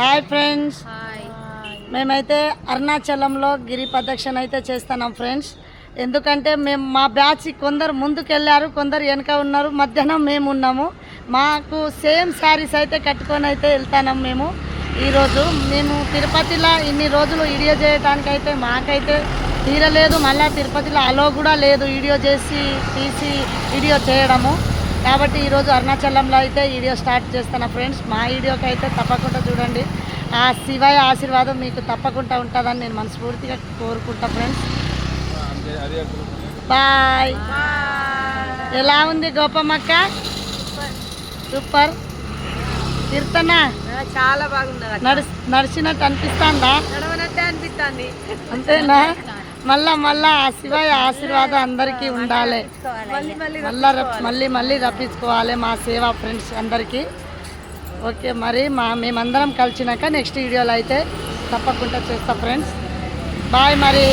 Hi friends, మేమైతే అరుణాచలంలో గిరి ప్రదక్షిణ అయితే చేస్తున్నాం ఫ్రెండ్స్. ఎందుకంటే మేము మా బ్యాచ్ కొందరు ముందుకెళ్ళారు, కొందరు వెనక ఉన్నారు, మధ్యాహ్నం మేము ఉన్నాము. మాకు సేమ్ శారీస్ అయితే కట్టుకొని అయితే వెళ్తున్నాం. ఈరోజు మేము తిరుపతిలో ఇన్ని రోజులు వీడియో చేయడానికైతే మాకైతే తీరలేదు. మళ్ళీ తిరుపతిలో అలో కూడా లేదు వీడియో తీసి వీడియో చేయడము. కాబట్టి ఈరోజు అరుణాచలంలో అయితే వీడియో స్టార్ట్ చేస్తాను ఫ్రెండ్స్. మా వీడియోకి అయితే తప్పకుండా చూడండి. ఆ శివయ్య ఆశీర్వాదం మీకు తప్పకుండా ఉంటుందని నేను మనస్ఫూర్తిగా కోరుకుంటా ఫ్రెండ్స్. బాయ్. ఎలా ఉంది గోపమ్మక్క? సూపర్. కీర్తన చాలా బాగుంది. నడిచినట్టు అనిపిస్తుందా? నడవనట్టే అనిపిస్తుంది. అంతేనా? మళ్ళా ఆ శివయ్య ఆశీర్వాదం అందరికీ ఉండాలి. మళ్ళీ రప్పించుకోవాలి మా సేవా ఫ్రెండ్స్ అందరికీ. ఓకే, మరి మేమందరం కలిసినాక నెక్స్ట్ వీడియోలో అయితే తప్పకుండా చేస్తా ఫ్రెండ్స్. బాయ్ మరి.